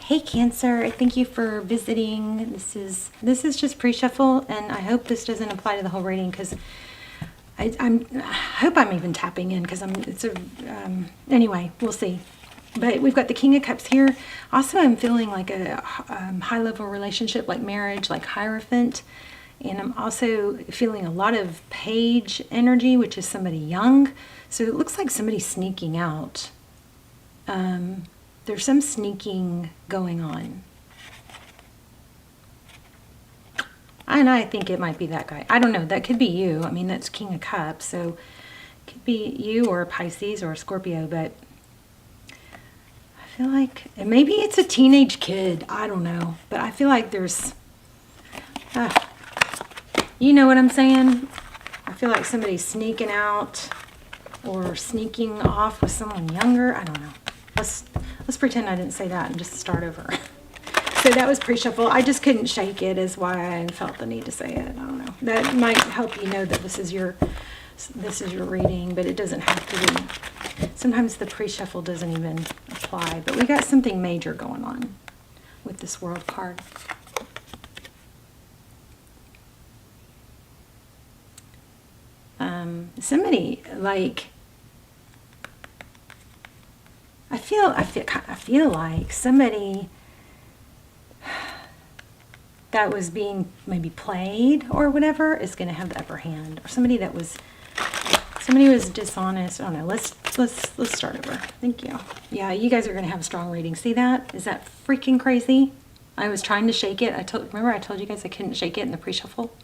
Hey Cancer, thank you for visiting. This is just pre-shuffle, and I hope this doesn't apply to the whole reading because I hope I'm even tapping in because anyway, we'll see. But we've got the King of Cups here. Also, I'm feeling like a high-level relationship, like marriage, like Hierophant. And I'm also feeling a lot of Page energy, which is somebody young. So it looks like somebody's sneaking out. There's some sneaking going on. And I think it might be that guy. I don't know. That could be you. I mean, that's King of Cups. So it could be you or a Pisces or a Scorpio. But I feel like maybe it's a teenage kid. I don't know. But I feel like there's... you know what I'm saying? I feel like somebody's sneaking out or sneaking off with someone younger. I don't know. Let's pretend I didn't say that and just start over. So that was pre-shuffle. I just couldn't shake it is why I felt the need to say it. I don't know. That might help you know that this is your reading, but it doesn't have to be. Sometimes the pre-shuffle doesn't even apply, but we got something major going on with this World card. Somebody like I feel like somebody that was being maybe played or whatever is going to have the upper hand, or somebody was dishonest. I don't know. Let's start over. Thank you. Yeah, you guys are going to have a strong reading. See that? Is that freaking crazy? I was trying to shake it. Remember I told you guys I couldn't shake it in the pre-shuffle.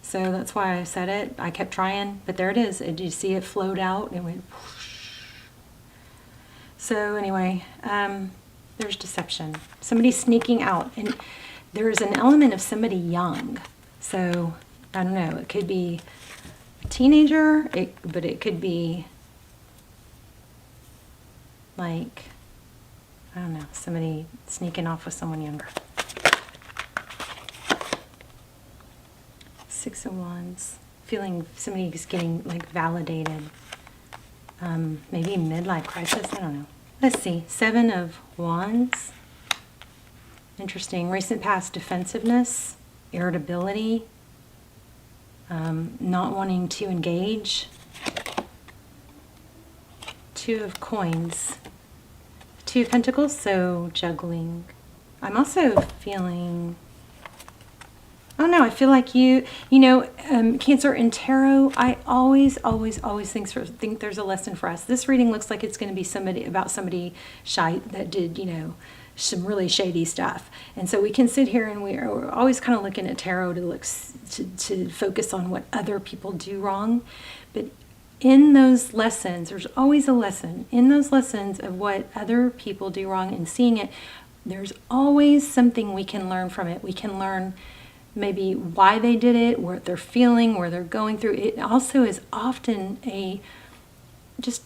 So that's why I said it. I kept trying, but there it is. Did you see it float out? It went whoosh. So anyway, there's deception. Somebody's sneaking out, and there's an element of somebody young. So I don't know. It could be a teenager, but it could be like, I don't know, somebody sneaking off with someone younger. Six of Wands, feeling somebody's getting like validated. Maybe midlife crisis, I don't know. Let's see, Seven of Wands. Interesting. Recent past defensiveness, irritability, not wanting to engage. Two of Coins. Two of Pentacles, so juggling. I'm also feeling... Oh no, I feel like Cancer in tarot, I always think there's a lesson for us. This reading looks like it's going to be somebody shy that did, some really shady stuff. And so we can sit here and we're always kind of looking at tarot to focus on what other people do wrong. But in those lessons, there's always a lesson. In those lessons of what other people do wrong and seeing it, there's always something we can learn from it. We can learn maybe why they did it, what they're feeling, where they're going through. It also is often a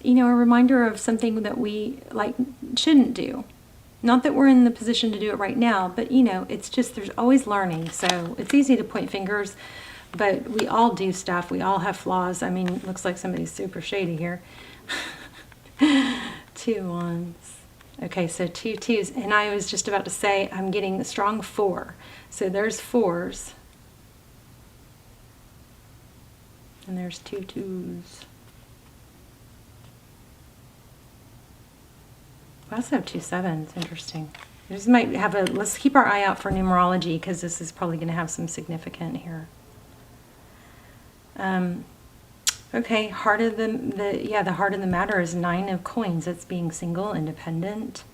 reminder of something that we shouldn't do. Not that we're in the position to do it right now, but it's just there's always learning. So it's easy to point fingers, but we all do stuff. We all have flaws. I mean, it looks like somebody's super shady here. Two Wands. Okay, so two twos. And I was just about to say I'm getting a strong 4. So there's 4s. And there's 2 2s. We also have 2 7s. Interesting. This might have let's keep our eye out for numerology because this is probably going to have some significant here. Okay, heart of the heart of the matter is 9 of Coins. That's being single, independent.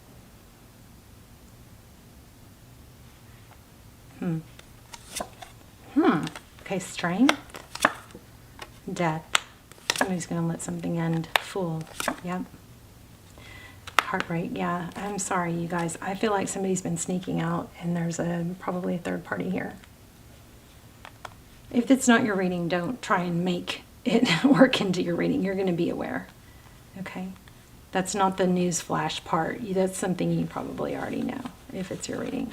Okay, strength. Death. Somebody's going to let something end. Fool. Yep. Heartbreak. Yeah, I'm sorry, you guys. I feel like somebody's been sneaking out, and there's probably a third party here. If it's not your reading, don't try and make it work into your reading. You're going to be aware. Okay? That's not the news flash part. That's something you probably already know if it's your reading.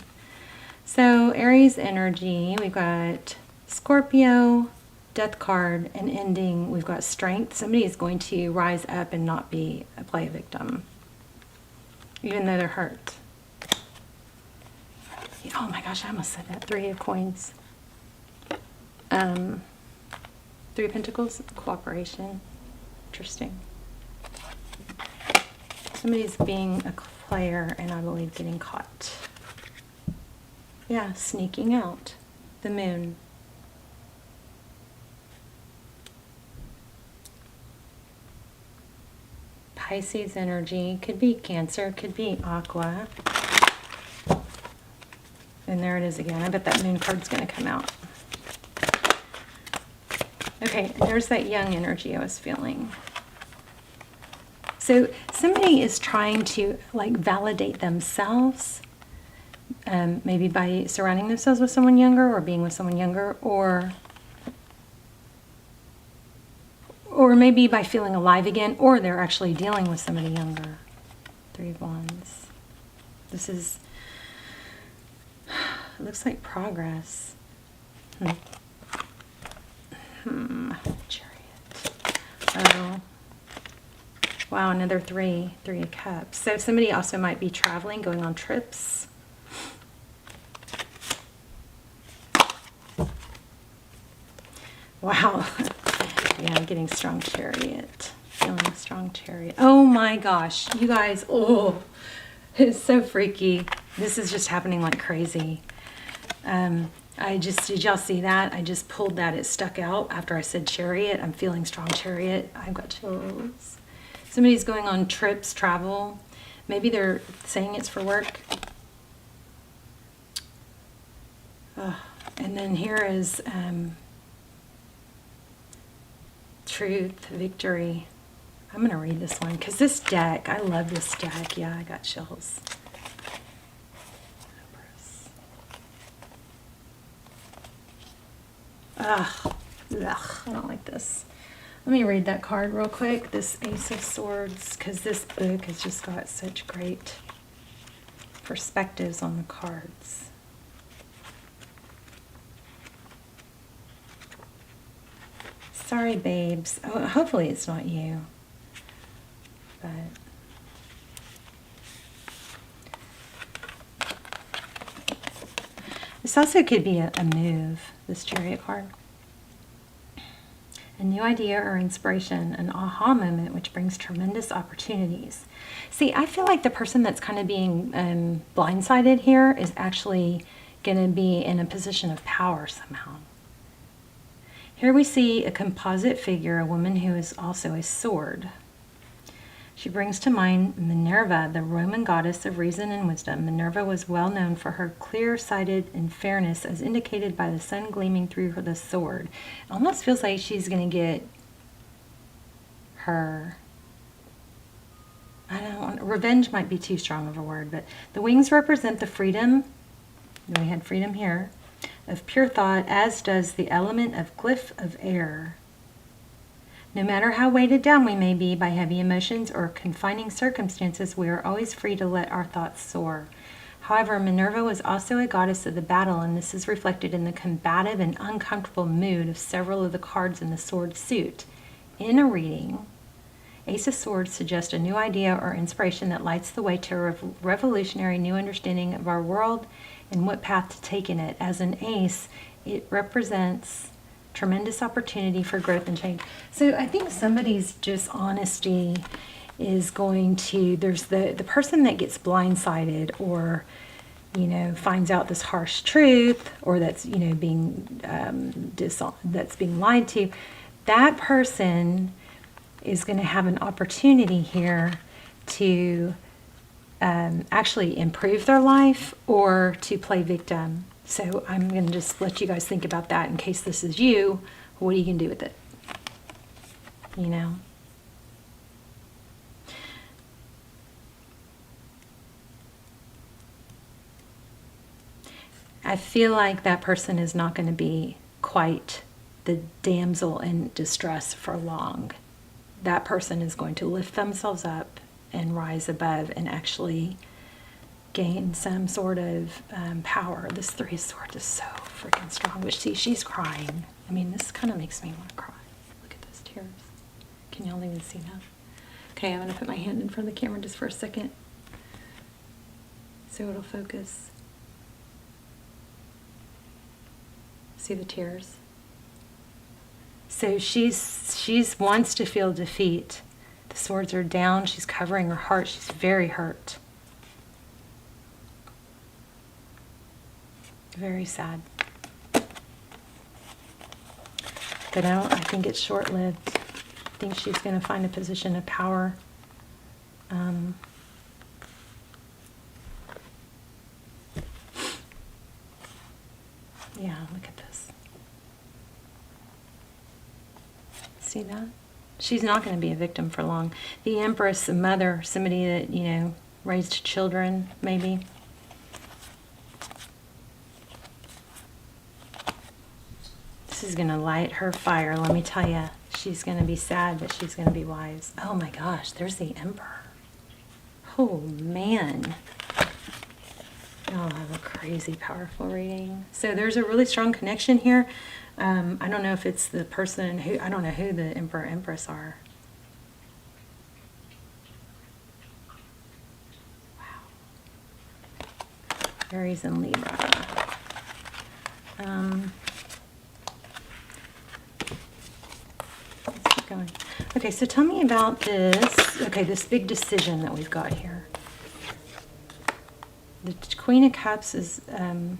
So Aries energy, we've got Scorpio, Death card, and ending, we've got Strength. Somebody is going to rise up and not play a victim, even though they're hurt. Oh my gosh, I almost said that. 3 of coins. 3 of pentacles, cooperation. Interesting. Somebody's being a player and I believe getting caught. Yeah, sneaking out. The moon. Pisces energy. Could be Cancer, could be Aqua. And there it is again. I bet that moon card's going to come out. Okay, there's that young energy I was feeling. So somebody is trying to like validate themselves, maybe by surrounding themselves with someone younger or being with someone younger, or maybe by feeling alive again, or they're actually dealing with somebody younger. 3 of Wands. This is, it looks like progress. Chariot. Oh. Wow, another 3 of Cups. So somebody also might be traveling, going on trips. Wow. Yeah, I'm getting strong Chariot. Feeling a strong Chariot. Oh my gosh, you guys. Oh, it's so freaky. This is just happening like crazy. Did y'all see that? I just pulled that. It stuck out after I said Chariot. I'm feeling strong Chariot. I've got chills. Somebody's going on trips, travel. Maybe they're saying it's for work. And then here is Truth, Victory. I'm going to read this one because this deck, I love this deck. Yeah, I got chills. Ugh, I don't like this. Let me read that card real quick. This Ace of Swords, because this book has just got such great perspectives on the cards. Sorry, babes. Oh, hopefully it's not you. But this also could be a move, this Chariot card. A new idea or inspiration, an aha moment which brings tremendous opportunities. See, I feel like the person that's kind of being blindsided here is actually going to be in a position of power somehow. Here we see a composite figure, a woman who is also a sword. She brings to mind Minerva, the Roman goddess of reason and wisdom. Minerva was well known for her clear-sighted and fairness, as indicated by the sun gleaming through the sword. It almost feels like she's going to get her, revenge might be too strong of a word, but the wings represent the freedom, we had freedom here, of pure thought, as does the element of glyph of air. No matter how weighted down we may be by heavy emotions or confining circumstances, we are always free to let our thoughts soar. However, Minerva was also a goddess of the battle, and this is reflected in the combative and uncomfortable mood of several of the cards in the sword suit. In a reading, Ace of Swords suggests a new idea or inspiration that lights the way to a revolutionary new understanding of our world and what path to take in it. As an ace, it represents tremendous opportunity for growth and change. So I think somebody's just honesty is going to, there's the person that gets blindsided or, finds out this harsh truth, or that's, being, that's being lied to. That person is going to have an opportunity here to actually improve their life or to play victim. So I'm going to just let you guys think about that in case this is you. What are you going to do with it? I feel like that person is not going to be quite the damsel in distress for long. That person is going to lift themselves up and rise above and actually gain some sort of power. This 3 of Swords is so freaking strong. But see, she's crying. I mean, this kind of makes me want to cry. Look at those tears. Can y'all even see that? Okay, I'm going to put my hand in front of the camera just for a second so it'll focus. See the tears? So she's wants to feel defeat. The swords are down. She's covering her heart. She's very hurt. Very sad. But I think it's short-lived. I think she's going to find a position of power. Yeah, look at this. See that? She's not going to be a victim for long. The Empress, a mother, somebody that, you know, raised children, maybe. This is going to light her fire, let me tell you. She's going to be sad, but she's going to be wise. Oh my gosh, there's the Emperor. Oh man. I'll have a crazy powerful reading. So there's a really strong connection here. I don't know if it's the person who, I don't know who the Emperor Empress are. Wow. Aries and Libra. Let's keep going. Okay, so tell me about this. Okay, this big decision that we've got here. The Queen of Cups is somebody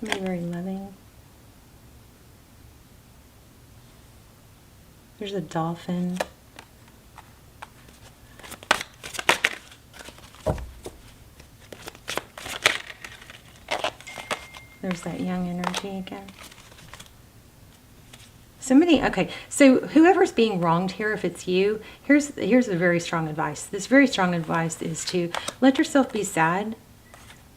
very loving. There's a dolphin. There's that young energy again. Somebody, okay, so whoever's being wronged here, if it's you, here's a very strong advice. This very strong advice is to let yourself be sad,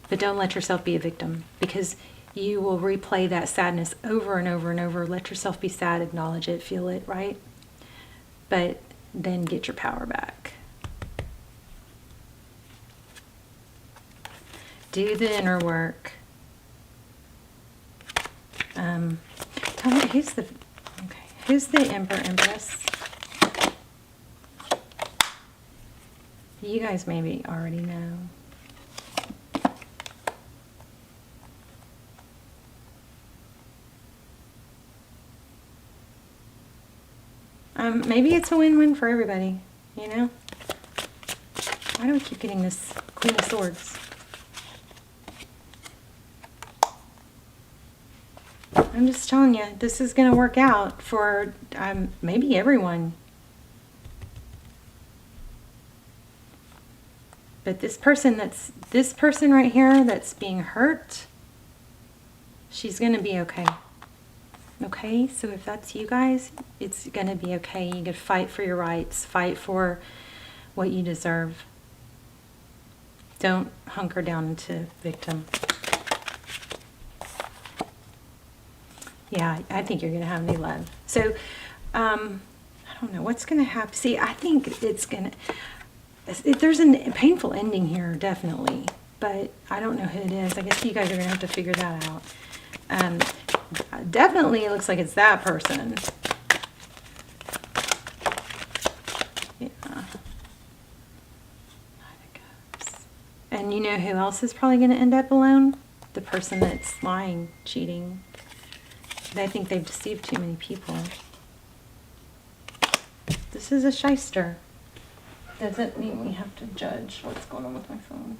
but don't let yourself be a victim, because you will replay that sadness over and over and over. Let yourself be sad, acknowledge it, feel it, right? But then get your power back. Do the inner work. Tell me, who's the Emperor Empress? You guys maybe already know. Maybe it's a win-win for everybody, you know? Why do I keep getting this Queen of Swords? I'm just telling you, this is going to work out for maybe everyone. But this person right here that's being hurt, she's going to be okay. Okay, so if that's you guys, it's going to be okay. You can fight for your rights, fight for what you deserve. Don't hunker down into victim. Yeah, I think you're going to have new love. So, I don't know what's going to happen. See, I think it's going to, there's a painful ending here, definitely. But I don't know who it is. I guess you guys are going to have to figure that out. Definitely it looks like it's that person. Yeah. And you know who else is probably going to end up alone? The person that's lying, cheating. They think they've deceived too many people. This is a shyster. Doesn't mean we have to judge what's going on with my phone.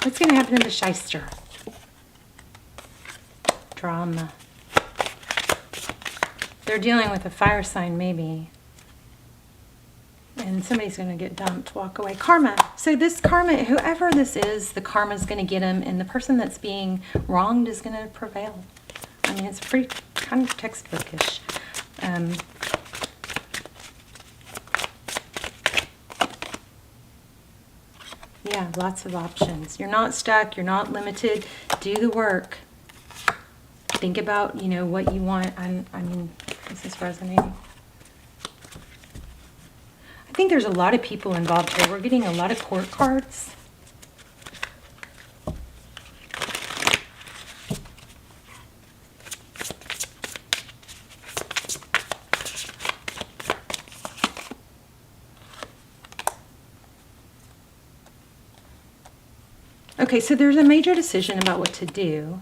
What's going to happen to the shyster? Drama. They're dealing with a fire sign, maybe. And somebody's going to get dumped, walk away. Karma. So this karma, whoever this is, the karma's going to get him, and the person that's being wronged is going to prevail. I mean, it's pretty kind of textbookish. Yeah, lots of options. You're not stuck. You're not limited. Do the work. Think about, you know, what you want. I mean, is this resonating? think there's a lot of people involved here. We're getting a lot of court cards. Okay, so there's a major decision about what to do.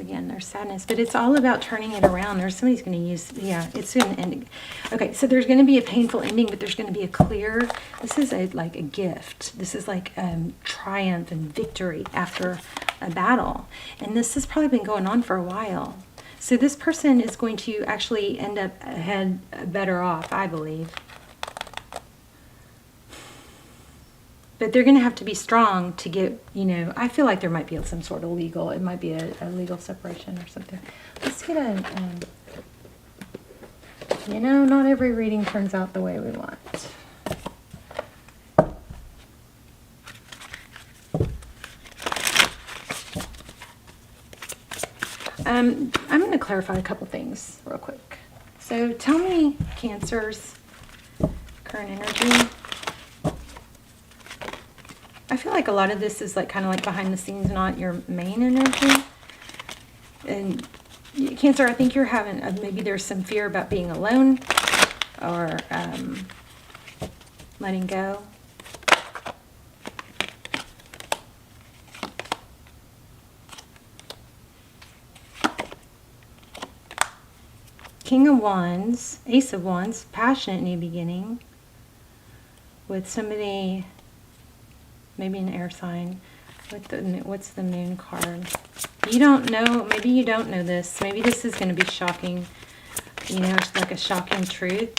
And there's sadness, but it's all about turning it around. There's somebody's going to use, yeah, it's an ending. Okay, so there's going to be a painful ending, but there's going to be a clear, this is like a gift. This is like triumph and victory after a battle. And this has probably been going on for a while. So this person is going to actually end up better off, I believe. But they're going to have to be strong to get, you know, I feel like there might be some sort of legal, it might be a legal separation or something. Let's get you know, not every reading turns out the way we want. I'm going to clarify a couple things real quick. So tell me, Cancer's current energy. I feel like a lot of this is like kind of like behind the scenes, not your main energy. And Cancer, I think you're having, maybe there's some fear about being alone or letting go. King of Wands, Ace of Wands, passionate new beginning with somebody, maybe an air sign. What's the moon card? You don't know, maybe you don't know this. Maybe this is going to be shocking, you know, it's like a shocking truth.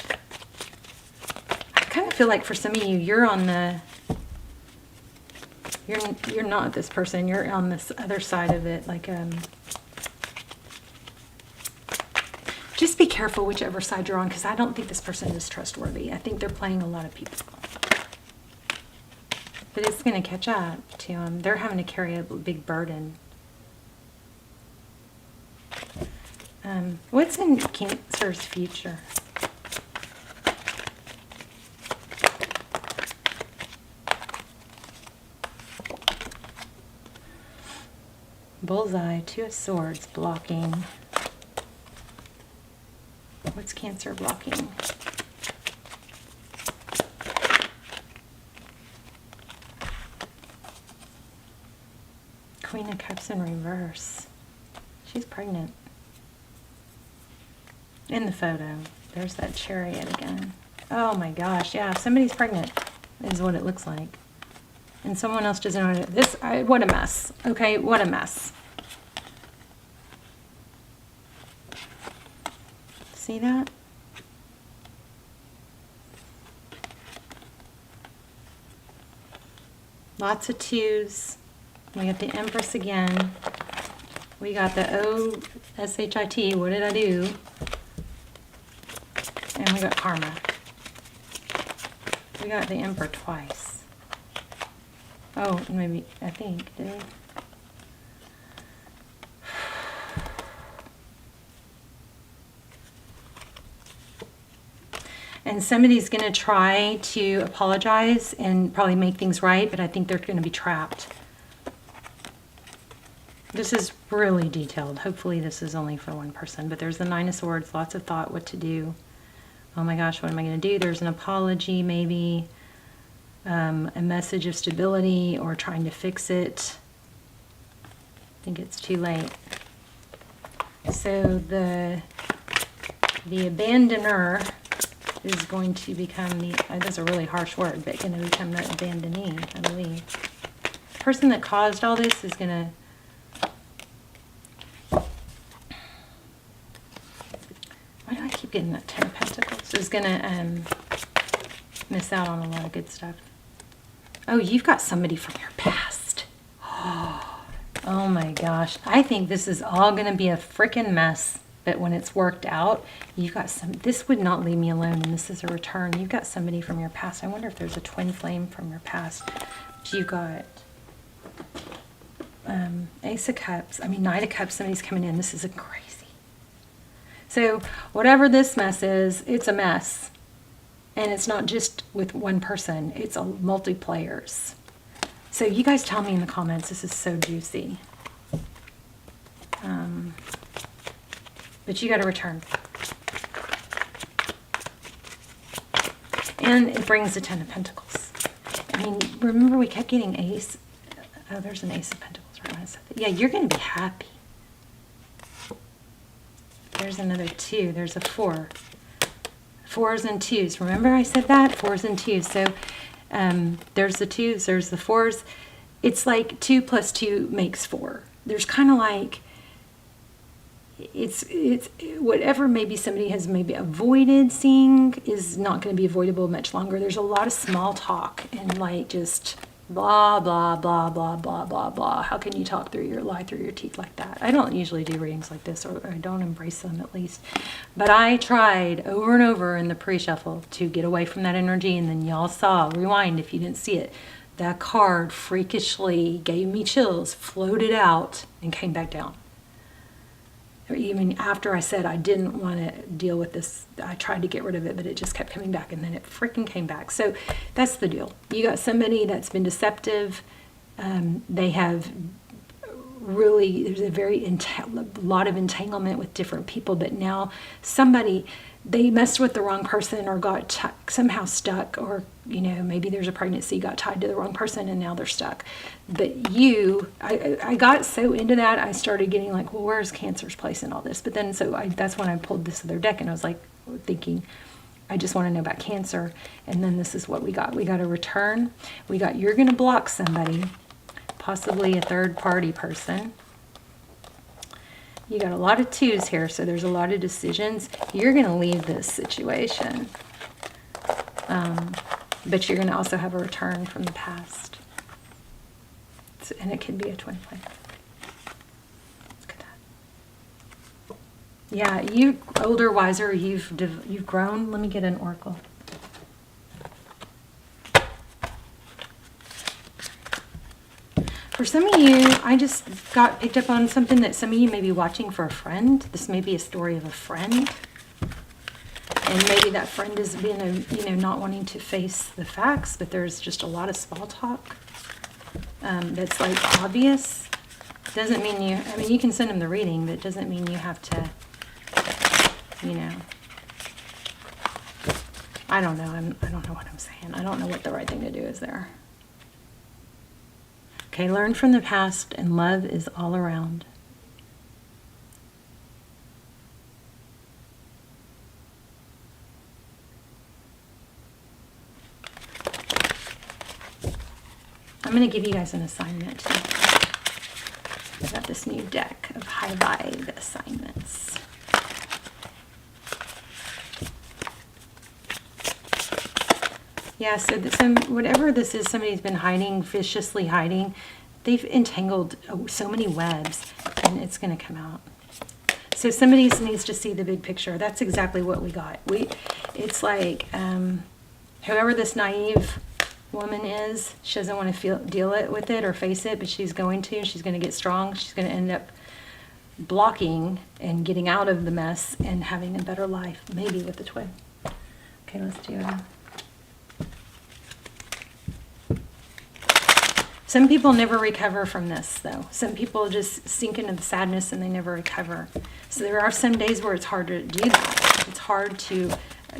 I kind of feel like for some of you, you're on the, you're not this person, you're on this other side of it, like just be careful whichever side you're on, because I don't think this person is trustworthy. I think they're playing a lot of people. But it's going to catch up to them. They're having to carry a big burden. What's in Cancer's future? Bullseye, Two of Swords, blocking. What's Cancer blocking? Queen of Cups in reverse. She's pregnant. In the photo, there's that chariot again. Oh my gosh, yeah, somebody's pregnant is what it looks like. And someone else doesn't know this. What a mess. Okay, what a mess. See that? Lots of twos. We got the Empress again. We got the O-S-H-I-T. What did I do? And we got Karma. We got the Emperor twice. Oh, maybe, I think, did we? And somebody's going to try to apologize and probably make things right, but I think they're going to be trapped. This is really detailed. Hopefully this is only for one person, but there's the Nine of Swords, lots of thought, what to do. Oh my gosh, what am I going to do? There's an apology, maybe a message of stability or trying to fix it. I think it's too late. So the abandoner is going to become the, that's a really harsh word, but going to become the abandonee, I believe. The person that caused all this is going to, why do I keep getting that 10 of Pentacles? Is going to miss out on a lot of good stuff. Oh, you've got somebody from your past. Oh my gosh. I think this is all going to be a freaking mess. But when it's worked out, you've got some, this would not leave me alone, and this is a return. You've got somebody from your past. I wonder if there's a twin flame from your past. But you got Ace of Cups, Knight of Cups, somebody's coming in. This is crazy. So whatever this mess is, it's a mess. And it's not just with one person, it's a multiplayers. So you guys tell me in the comments, this is so juicy. But you got to return. And it brings the Ten of Pentacles. Remember we kept getting Ace. Oh, there's an Ace of Pentacles right when I said that. Yeah, you're going to be happy. There's another 2. There's a 4. 4s and 2s. Remember I said that? 4s and 2s. So there's the 2s, there's the 4s. It's like 2 plus 2 makes 4. There's kind of like, it's whatever maybe somebody has maybe avoided seeing is not going to be avoidable much longer. There's a lot of small talk and like just blah, blah, blah, blah, blah, blah, blah. How can you lie through your teeth like that? I don't usually do readings like this, or I don't embrace them at least. But I tried over and over in the pre-shuffle to get away from that energy, and then y'all saw, rewind if you didn't see it, that card freakishly gave me chills, floated out, and came back down. Even after I said I didn't want to deal with this, I tried to get rid of it, but it just kept coming back, and then it freaking came back. So that's the deal. You got somebody that's been deceptive. They have really, there's a lot of entanglement with different people, but now they messed with the wrong person or got somehow stuck, or maybe there's a pregnancy, got tied to the wrong person, and now they're stuck. But I got so into that, I started getting like, well, where's Cancer's place in all this? But then that's when I pulled this other deck, and I was like thinking, I just want to know about Cancer. And then this is what we got. We got a return. We got, you're going to block somebody, possibly a third party person. You got a lot of 2s here, so there's a lot of decisions. You're going to leave this situation. But you're going to also have a return from the past. And it could be a twin flame. Look at that. Yeah, you older, wiser, you've grown. Let me get an oracle. For some of you, I just got picked up on something that some of you may be watching for a friend. This may be a story of a friend. And maybe that friend is being not wanting to face the facts, but there's just a lot of small talk that's like obvious. Doesn't mean you can send them the reading, but it doesn't mean you have to, I don't know. I don't know what I'm saying. I don't know what the right thing to do is there. Okay, learn from the past, and love is all around. I'm going to give you guys an assignment too. I got this new deck of high vibe assignments. Yeah, so whatever this is, somebody's been hiding, viciously hiding. They've entangled so many webs, and it's going to come out. So somebody needs to see the big picture. That's exactly what we got. It's like whoever this naive woman is, she doesn't want to deal with it or face it, but she's going to. She's going to get strong. She's going to end up blocking and getting out of the mess and having a better life, maybe with the twin. Okay, let's do it. Some people never recover from this, though. Some people just sink into the sadness and they never recover. So there are some days where it's hard to do that. It's hard to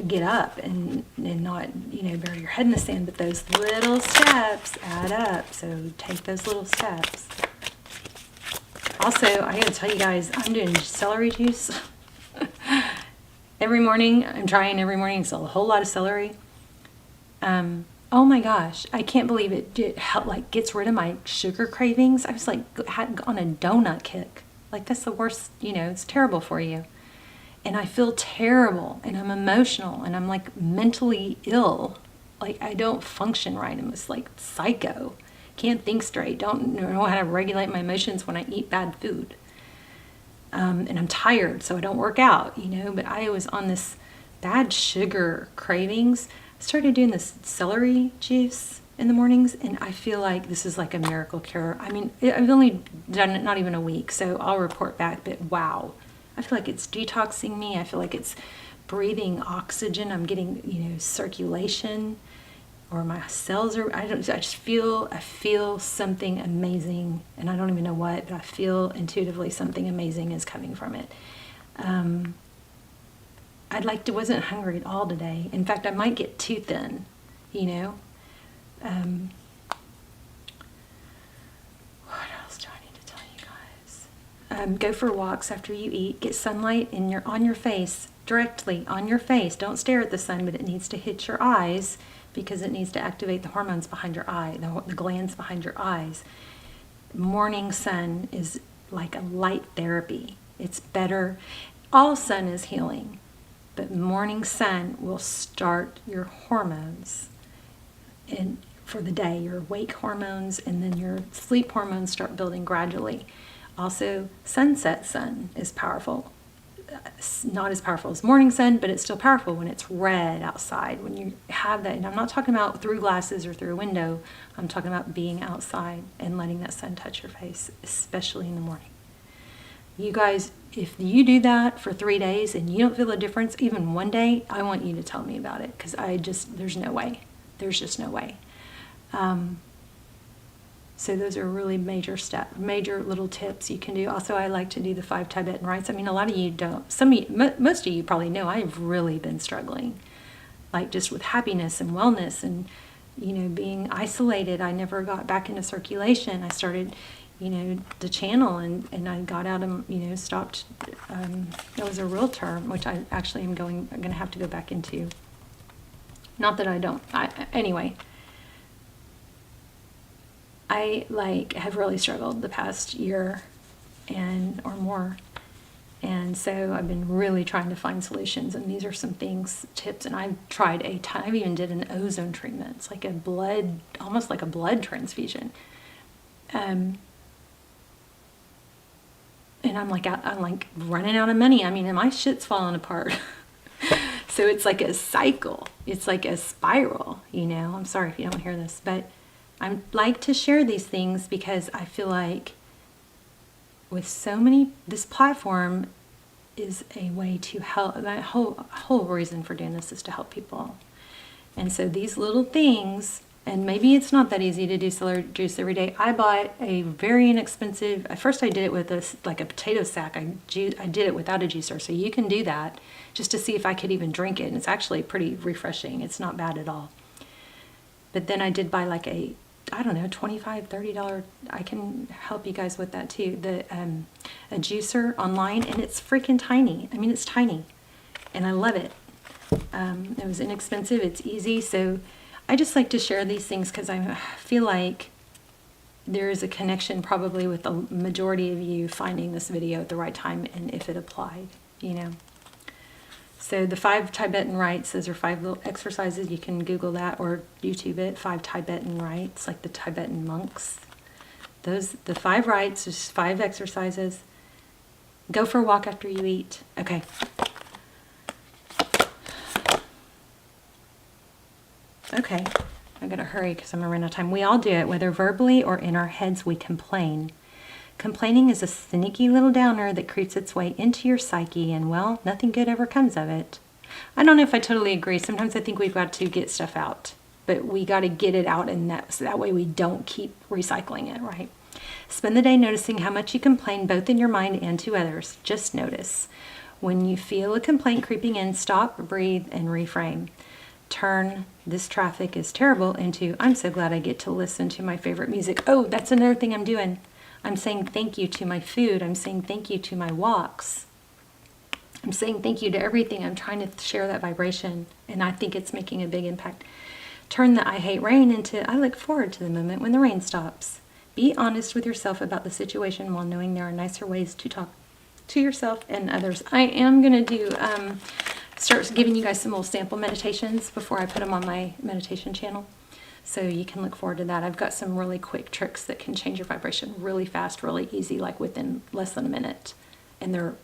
get up and not, bury your head in the sand, but those little steps add up. So take those little steps. Also, I gotta tell you guys, I'm doing celery juice. Every morning, I'm trying every morning. It's a whole lot of celery. Oh my gosh, I can't believe it gets rid of my sugar cravings. I was like on a donut kick. Like that's the worst, it's terrible for you. And I feel terrible, and I'm emotional, and I'm like mentally ill. Like I don't function right. I'm just like psycho. Can't think straight. Don't know how to regulate my emotions when I eat bad food. And I'm tired, so I don't work out, But I was on this bad sugar cravings. Started doing this celery juice, in the mornings, and I feel like this is like a miracle cure. I mean, I've only done it not even a week, so I'll report back, but wow. I feel like it's detoxing me. I feel like it's breathing oxygen. I'm getting, circulation, or my cells are, I feel something amazing, and I don't even know what, but I feel intuitively something amazing is coming from it. Wasn't hungry at all today. In fact, I might get too thin, What else do I need to tell you guys? Go for walks after you eat. Get sunlight on your face, directly on your face. Don't stare at the sun, but it needs to hit your eyes because it needs to activate the hormones behind your eye, the glands behind your eyes. Morning sun is like a light therapy. It's better. All sun is healing, but morning sun will start your hormones for the day, your wake hormones, and then your sleep hormones start building gradually. Also, sunset sun is powerful. It's not as powerful as morning sun, but it's still powerful when it's red outside. When you have that, and I'm not talking about through glasses or through a window, I'm talking about being outside and letting that sun touch your face, especially in the morning. You guys, if you do that for 3 days and you don't feel a difference, even one day, I want you to tell me about it, because there's no way. There's just no way. So those are really major little tips you can do. Also, I like to do the 5 Tibetan rites. I mean, a lot of you don't. Most of you probably know I've really been struggling, like just with happiness and wellness and, being isolated. I never got back into circulation. I started, the channel and I got out and, stopped. That was a real term, which I actually am going to have to go back into. Not that I don't. Anyway. I have really struggled the past year or more, and so I've been really trying to find solutions. And these are some tips. And I've tried a ton. I even did an ozone treatment. It's like almost like a blood transfusion. And I'm like running out of money. I mean, and my shit's falling apart. So it's like a cycle. It's like a spiral. I'm sorry if you don't hear this, but I like to share these things because I feel like with so many, this platform is a way to help. The whole reason for doing this is to help people. And so these little things, and maybe it's not that easy to do celery juice every day. I bought a very inexpensive, at first I did it with a potato sack. I did it without a juicer, so you can do that just to see if I could even drink it. And it's actually pretty refreshing. It's not bad at all. But then I did buy $25, $30, I can help you guys with that too. A juicer online, and it's freaking tiny. I mean, it's tiny, and I love it. It was inexpensive, it's easy, so I just like to share these things because I feel like there is a connection probably with the majority of you finding this video at the right time and if it applied, So the 5 Tibetan rites, those are 5 little exercises. You can Google that or YouTube it. 5 Tibetan rites, like the Tibetan monks. The 5 rites, just 5 exercises. Go for a walk after you eat. Okay. Okay, I gotta hurry because I'm gonna run out of time. We all do it, whether verbally or in our heads we complain. Complaining is a sneaky little downer that creeps its way into your psyche, and well, nothing good ever comes of it. I don't know if I totally agree. Sometimes I think we've got to get stuff out, but we got to get it out, and so that way we don't keep recycling it, right? Spend the day noticing how much you complain, both in your mind and to others. Just notice. When you feel a complaint creeping in, stop, breathe, and reframe. Turn "this traffic is terrible" into "I'm so glad I get to listen to my favorite music." Oh, that's another thing I'm doing. I'm saying thank you to my food. I'm saying thank you to my walks. I'm saying thank you to everything. I'm trying to share that vibration, and I think it's making a big impact. Turn the "I hate rain" into "I look forward to the moment when the rain stops." Be honest with yourself about the situation while knowing there are nicer ways to talk to yourself and others. I am going to do start giving you guys some little sample meditations before I put them on my meditation channel. So you can look forward to that. I've got some really quick tricks that can change your vibration really fast, really easy, like within less than a minute. And they're